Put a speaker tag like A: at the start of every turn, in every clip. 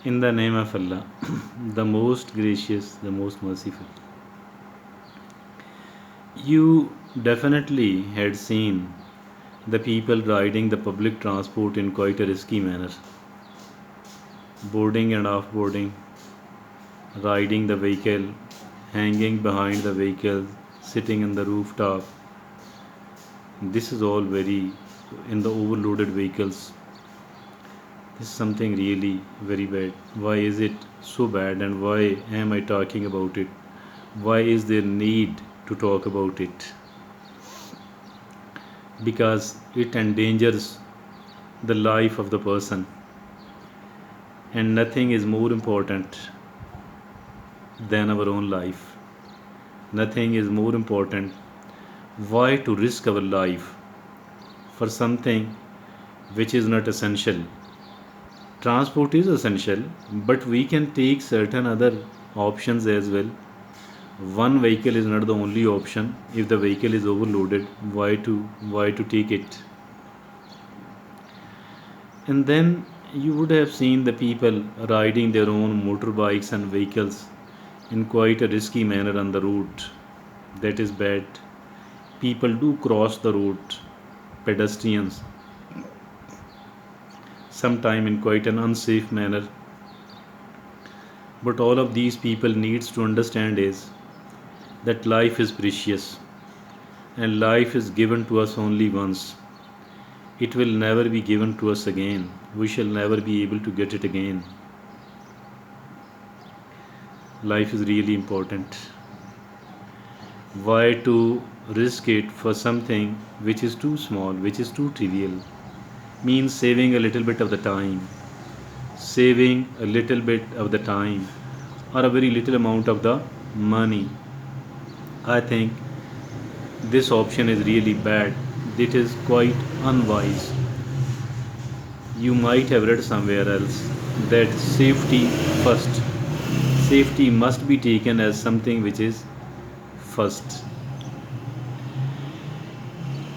A: In the name of Allah, the most gracious, the most merciful. You definitely had seen the people riding the public transport in quite a risky manner, boarding and offboarding, riding the vehicle, hanging behind the vehicle, sitting on the rooftop. This is all very in the overloaded vehicles. This is something really very bad. Why is it so bad and why am I talking about it? Why is there need to talk about it? Because it endangers the life of the person, and nothing is more important than our own life. Nothing is more important. Why to risk our life for something which is not essential? Transport is essential, but we can take certain other options as well. One vehicle is not the only option. If the vehicle is overloaded, why to take it? And then you would have seen the people riding their own motorbikes and vehicles in quite a risky manner on the road. That is bad. People do cross the road, pedestrians, sometime in quite an unsafe manner. But all of these people needs to understand is that life is precious and life is given to us only once. It will never be given to us again. We shall never be able to get it again. Life is really important. Why to risk it for something which is too small, which is too trivial? Means saving a little bit of the time, saving a little bit of the time, or a very little amount of the money. I think this option is really bad. It is quite unwise. You might have read somewhere else that safety first. Safety must be taken as something which is first.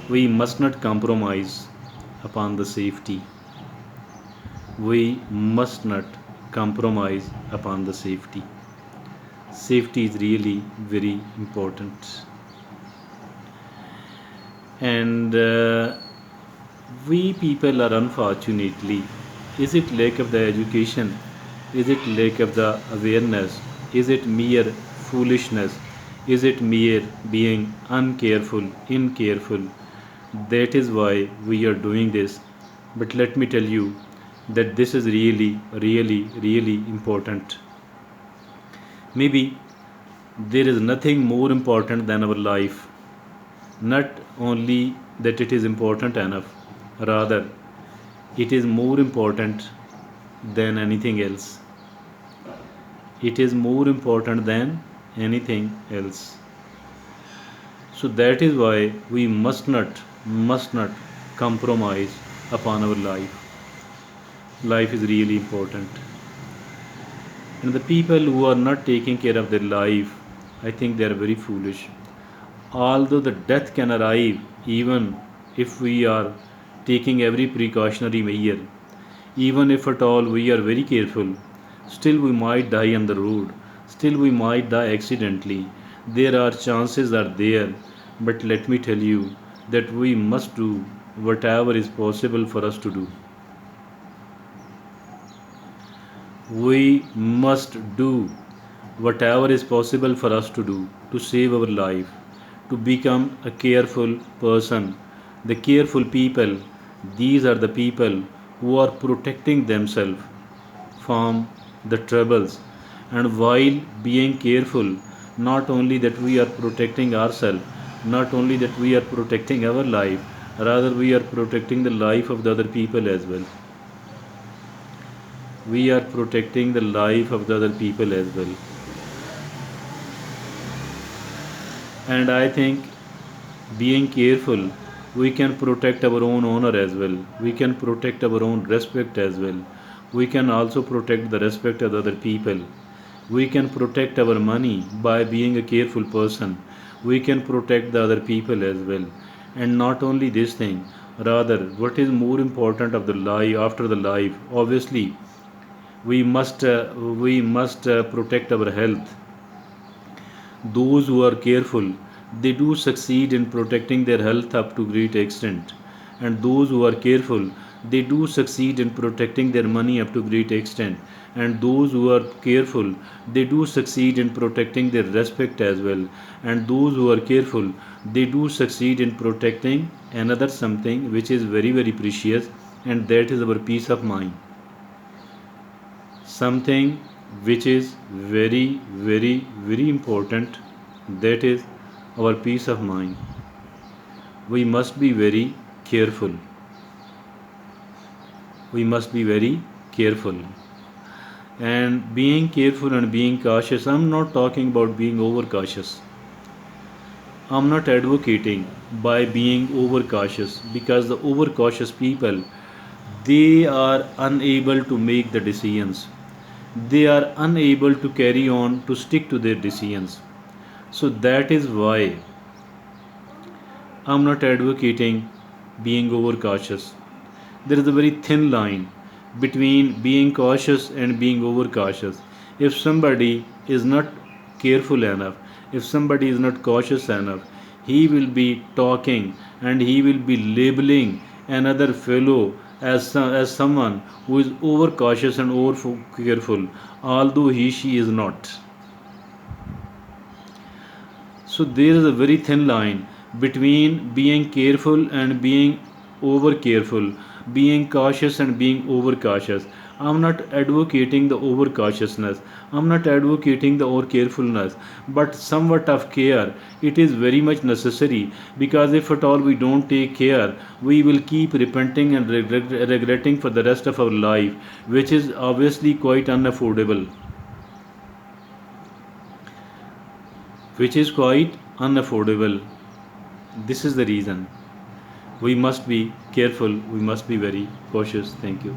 A: We must not compromise upon the safety. We must not compromise upon the safety. Safety is really very important. And we people are unfortunately, is it lack of the education? Is it lack of the awareness? Is it mere foolishness? Is it mere being uncareful, incareful? That is why we are doing this. But let me tell you that this is really, really, really important. Maybe there is nothing more important than our life. Not only that it is important enough, rather, it is more important than anything else. It is more important than anything else. So that is why we must not compromise upon our life. Life is really important. And the people who are not taking care of their life, I think they are very foolish. Although the death can arrive even if we are taking every precautionary measure, even if at all we are very careful, still we might die on the road, still we might die accidentally. There are chances are there, but let me tell you that we must do whatever is possible for us to do. We must do whatever is possible for us to do to save our life, to become a careful person. The careful people, these are the people who are protecting themselves from the troubles. And while being careful, not only that we are protecting ourselves, not only that we are protecting our life, rather, we are protecting the life of the other people as well. We are protecting the life of the other people as well. And I think being careful, we can protect our own honor as well. We can protect our own respect as well. We can also protect the respect of the other people. We can protect our money by being a careful person. We can protect the other people as well. And not only this thing, rather, what is more important of the life after the life? Obviously, We must protect our health. Those who are careful, they do succeed in protecting their health up to great extent. And those who are careful, they do succeed in protecting their money up to great extent. And those who are careful, they do succeed in protecting their respect as well. And those who are careful, they do succeed in protecting another something which is very, very precious, and that is our peace of mind. Something which is very, very, very important, that is our peace of mind. We must be very careful. We must be very careful. And being careful and being cautious, I'm not talking about being overcautious. I'm not advocating by being overcautious, because the overcautious people, they are unable to make the decisions. They are unable to carry on to stick to their decisions. So that is why I'm not advocating being overcautious. There is a very thin line between being cautious and being overcautious. If somebody is not careful enough, if somebody is not cautious enough, he will be talking and he will be labeling another fellow as someone who is overcautious and over careful, although she is not. So there is a very thin line between being careful and being over careful, being cautious and being over cautious. I'm not advocating the over cautiousness. I'm not advocating the over carefulness, but somewhat of care. It is very much necessary, because if at all we don't take care, we will keep repenting and regretting for the rest of our life, which is obviously quite unaffordable. Which is quite unaffordable. This is the reason. We must be careful, we must be very cautious. Thank you.